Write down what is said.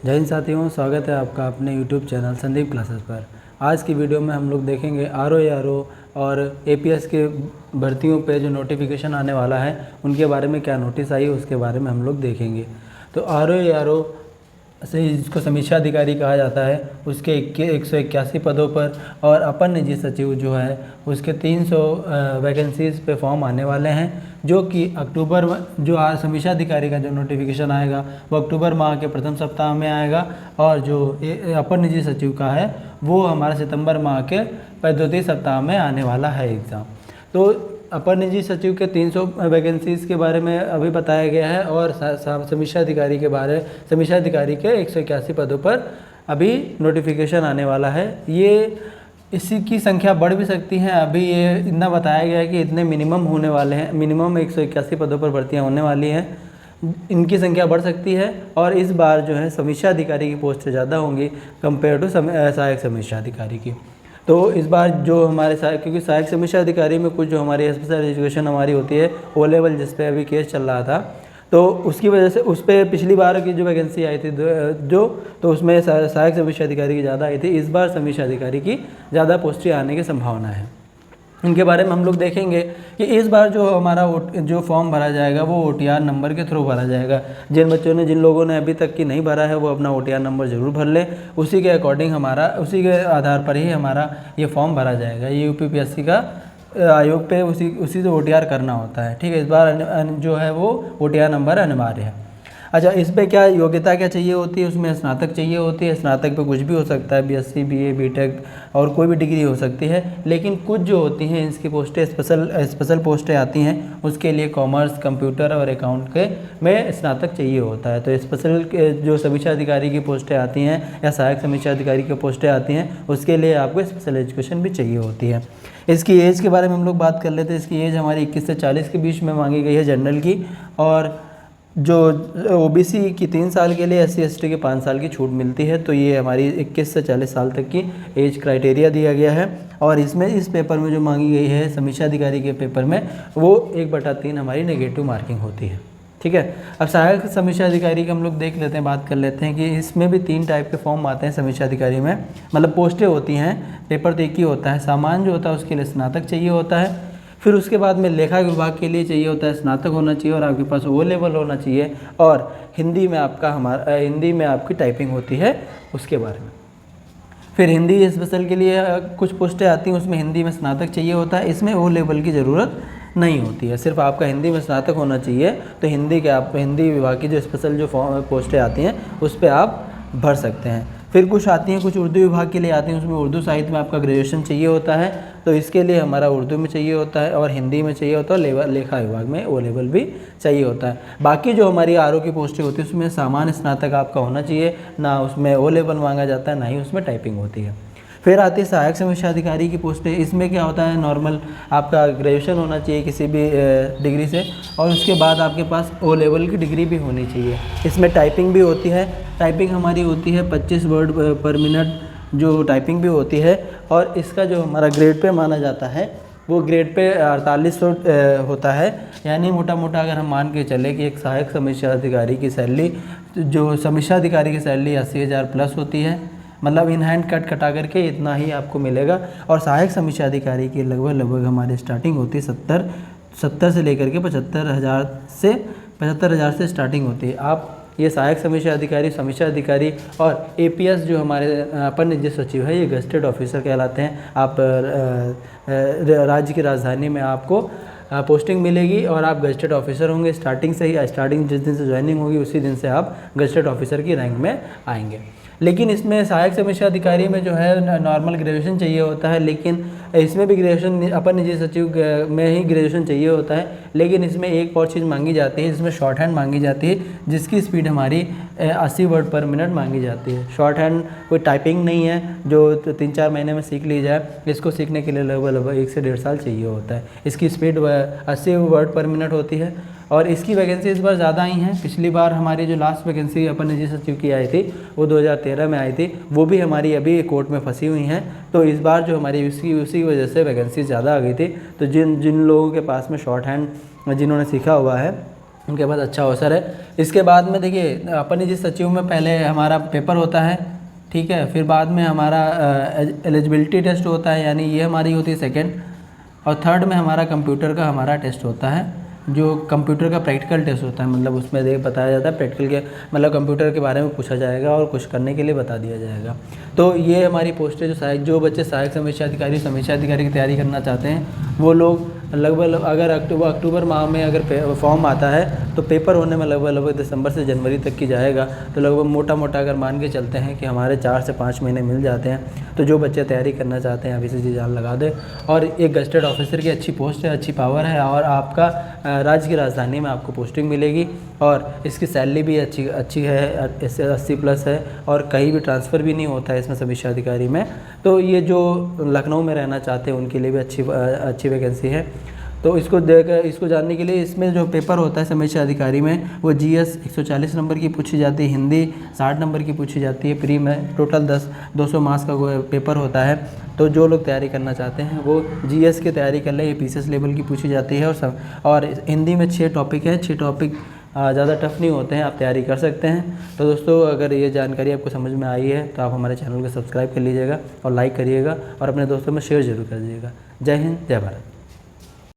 जय हिंद साथियों, स्वागत है आपका अपने YouTube चैनल संदीप क्लासेस पर। आज की वीडियो में हम लोग देखेंगे आरओ और एपीएस के भर्तियों पे जो नोटिफिकेशन आने वाला है उनके बारे में क्या नोटिस आई उसके बारे में हम लोग देखेंगे। तो आरओ से जिसको समीक्षा अधिकारी कहा जाता है उसके 181 पदों पर और अपर निजी सचिव जो है उसके 300 वैकेंसीज़ पे फॉर्म आने वाले हैं, जो कि अक्टूबर जो समीक्षा अधिकारी का जो नोटिफिकेशन आएगा वो अक्टूबर माह के प्रथम सप्ताह में आएगा और जो अपर निजी सचिव का है वो हमारा सितंबर माह के द्वितीय सप्ताह में आने वाला है एग्ज़ाम। तो अपर निजी सचिव के 300 वैकेंसीज़ के बारे में अभी बताया गया है और समीक्षा अधिकारी के 181 पदों पर अभी नोटिफिकेशन आने वाला है। ये इसी की संख्या बढ़ भी सकती है। अभी ये इतना बताया गया है कि इतने मिनिमम होने वाले हैं, मिनिमम 181 पदों पर भर्तियाँ होने वाली हैं। इनकी संख्या बढ़ सकती है और इस बार जो है समीक्षा अधिकारी की पोस्टें ज़्यादा होंगी कंपेयर टू सहायक समीक्षा अधिकारी की। तो इस बार जो हमारे क्योंकि सहायक समीक्षा अधिकारी में कुछ जो हमारी स्पेशल एजुकेशन हमारी होती है ओ लेवल, जिस पे अभी केस चल रहा था, तो उसकी वजह से उस पर पिछली बार की जो वैकेंसी आई थी तो उसमें सहायक समीक्षा अधिकारी की ज़्यादा आई थी। इस बार समीक्षा अधिकारी की ज़्यादा पोस्टें आने की संभावना है। इनके बारे में हम लोग देखेंगे कि इस बार जो हमारा जो फॉर्म भरा जाएगा वो OTR नंबर के थ्रू भरा जाएगा। जिन लोगों ने अभी तक की नहीं भरा है वो अपना OTR नंबर ज़रूर भर ले। उसी के अकॉर्डिंग उसी के आधार पर ही हमारा ये फॉर्म भरा जाएगा। ये UPPSC का आयोग पे उसी से OTR करना होता है। ठीक है, इस बार जो है वो OTR नंबर अनिवार्य है। अच्छा, इस पे क्या योग्यता क्या चाहिए होती है? उसमें स्नातक चाहिए होती है। स्नातक पे कुछ भी हो सकता है, BSc BA BTech और कोई भी डिग्री हो सकती है। लेकिन कुछ जो होती हैं इसकी पोस्टें स्पेशल पोस्टें आती हैं, उसके लिए कॉमर्स, कंप्यूटर और अकाउंट के में स्नातक चाहिए होता है। तो स्पेशल जो समीक्षा अधिकारी की पोस्टें आती हैं या सहायक समीक्षा अधिकारी की पोस्टें आती हैं उसके लिए आपको स्पेशल एजुकेशन भी चाहिए होती है। इसकी एज के बारे में हम लोग बात कर लेते हैं। इसकी एज हमारी 21 से 40 के बीच में मांगी गई है जनरल की, और जो OBC की 3 साल के लिए, SC ST के 5 साल की छूट मिलती है। तो ये हमारी 21 से 40 साल तक की एज क्राइटेरिया दिया गया है। और इसमें इस पेपर में जो मांगी गई है समीक्षा अधिकारी के पेपर में वो 1/3 हमारी नेगेटिव मार्किंग होती है। ठीक है, अब सहायक समीक्षा अधिकारी की हम लोग देख लेते हैं, बात कर लेते हैं कि इसमें भी 3 टाइप के फॉर्म आते हैं समीक्षा अधिकारी में, मतलब पोस्टें होती हैं। पेपर तो एक ही होता है। सामान्य जो होता है उसके लिए स्नातक चाहिए होता है। फिर उसके बाद में लेखा विभाग के लिए चाहिए होता है स्नातक होना चाहिए और आपके पास O लेवल होना चाहिए। और हिंदी में आपकी टाइपिंग होती है उसके बारे में। फिर हिंदी स्पेशल के लिए कुछ पोस्टें आती हैं, उसमें हिंदी में स्नातक चाहिए होता है। इसमें O लेवल की ज़रूरत नहीं होती है, सिर्फ आपका हिंदी में स्नातक होना चाहिए। तो हिंदी विभाग की जो स्पेशल जो पोस्टें आती हैं उस पर आप भर सकते हैं। फिर कुछ आती हैं, कुछ उर्दू विभाग के लिए आती हैं, उसमें उर्दू साहित्य में आपका ग्रेजुएशन चाहिए होता है। तो इसके लिए हमारा उर्दू में चाहिए होता है और हिंदी में चाहिए होता है। लेखा विभाग में O लेवल भी चाहिए होता है। बाकी जो हमारी RO की पोस्टें होती है उसमें सामान्य स्नातक आपका होना चाहिए, ना उसमें O लेवल मांगा जाता है, ना ही उसमें टाइपिंग होती है। फिर आती है सहायक समीक्षा अधिकारी की पोस्टें। इसमें क्या होता है, नॉर्मल आपका ग्रेजुएशन होना चाहिए किसी भी डिग्री से, और उसके बाद आपके पास O लेवल की डिग्री भी होनी चाहिए। इसमें टाइपिंग भी होती है। टाइपिंग हमारी होती है 25 वर्ड पर मिनट जो टाइपिंग भी होती है। और इसका जो हमारा ग्रेड पे माना जाता है वो ग्रेड पे 4800 होता है। यानी मोटा मोटा अगर हम मान के चले कि एक सहायक समीक्षा अधिकारी की सैलरी, जो समीक्षा अधिकारी की सैलरी 80,000 प्लस होती है, मतलब इन हैंड कटा करके इतना ही आपको मिलेगा। और सहायक समीक्षा अधिकारी की लगभग हमारी स्टार्टिंग होती है 70 से लेकर के 75,000 से स्टार्टिंग होती है। आप ये सहायक समीक्षा अधिकारी और APS जो हमारे अपर निजी सचिव है, ये गेस्टेड ऑफिसर कहलाते हैं। आप राज्य की राजधानी में आपको पोस्टिंग मिलेगी और आप गेस्टेड ऑफिसर होंगे। स्टार्टिंग जिस दिन से ज्वाइनिंग होगी उसी दिन से आप गेस्टेड ऑफिसर की रैंक में आएंगे। लेकिन इसमें सहायक समीक्षा अधिकारी में जो है नॉर्मल ग्रेजुएशन चाहिए होता है, लेकिन इसमें भी ग्रेजुएशन अपर निजी सचिव में ही ग्रेजुएशन चाहिए होता है। लेकिन इसमें एक और चीज़ मांगी जाती है, इसमें शॉर्ट हैंड मांगी जाती है, जिसकी स्पीड हमारी 80 वर्ड पर मिनट मांगी जाती है। शॉर्ट हैंड कोई टाइपिंग नहीं है जो 3-4 महीने में सीख ली जाए। इसको सीखने के लिए लगभग 1 से 1.5 साल चाहिए होता है। इसकी स्पीड 80 वर्ड पर मिनट होती है और इसकी वैकेंसी इस बार ज़्यादा आई हैं। पिछली बार हमारी जो लास्ट वैकेंसी अपर निजी सचिव की आई थी वो 2013 में आई थी, वो भी हमारी अभी कोर्ट में फंसी हुई हैं। तो इस बार जो हमारी उसी वजह से वैकेंसी ज़्यादा आ गई थी। तो जिन लोगों के पास में शॉर्ट हैंड जिन्होंने सीखा हुआ है उनके पास अच्छा अवसर है। इसके बाद में देखिए अपन जिस सचिव में पहले हमारा पेपर होता है, ठीक है, फिर बाद में हमारा एलिजिबिलिटी टेस्ट होता है, यानी ये हमारी होती है सेकेंड, और थर्ड में हमारा कंप्यूटर का हमारा टेस्ट होता है, जो कंप्यूटर का प्रैक्टिकल टेस्ट होता है। मतलब उसमें देख बताया जाता है प्रैक्टिकल के, मतलब कंप्यूटर के बारे में पूछा जाएगा और कुछ करने के लिए बता दिया जाएगा। तो ये हमारी पोस्ट है। जो बच्चे सहायक समीक्षा अधिकारी की तैयारी करना चाहते हैं वो लोग लगभग, अगर अक्टूबर माह में अगर फॉर्म आता है तो पेपर होने में लगभग दिसंबर से जनवरी तक की जाएगा। तो लगभग मोटा अगर मान के चलते हैं कि हमारे 4 से 5 महीने मिल जाते हैं। तो जो बच्चे तैयारी करना चाहते हैं अभी से जी जान लगा दें। और एक गजेटेड ऑफिसर की अच्छी पोस्ट है, अच्छी पावर है, और आपका राज्य की राजधानी में आपको पोस्टिंग मिलेगी, और इसकी सैलरी भी अच्छी है, इससे 80+ है, और कहीं भी ट्रांसफ़र भी नहीं होता है इसमें समीक्षा अधिकारी में। तो ये जो लखनऊ में रहना चाहते हैं उनके लिए भी अच्छी वैकेंसी है। तो इसको जानने के लिए इसमें जो पेपर होता है समीक्षा अधिकारी में, वो GS 140 नंबर की पूछी जाती है, हिंदी 60 नंबर की पूछी जाती है, प्री में टोटल 200 मार्क्स का पेपर होता है। तो जो लोग तैयारी करना चाहते हैं वो GS की तैयारी कर लें, ये PCS लेवल की पूछी जाती है। और हिंदी में 6 टॉपिक है, 6 टॉपिक ज़्यादा टफ नहीं होते हैं, आप तैयारी कर सकते हैं। तो दोस्तों अगर ये जानकारी आपको समझ में आई है तो आप हमारे चैनल को सब्सक्राइब कर लीजिएगा और लाइक करिएगा, और अपने दोस्तों में शेयर ज़रूर कर दीजिएगा। जय हिंद, जय भारत।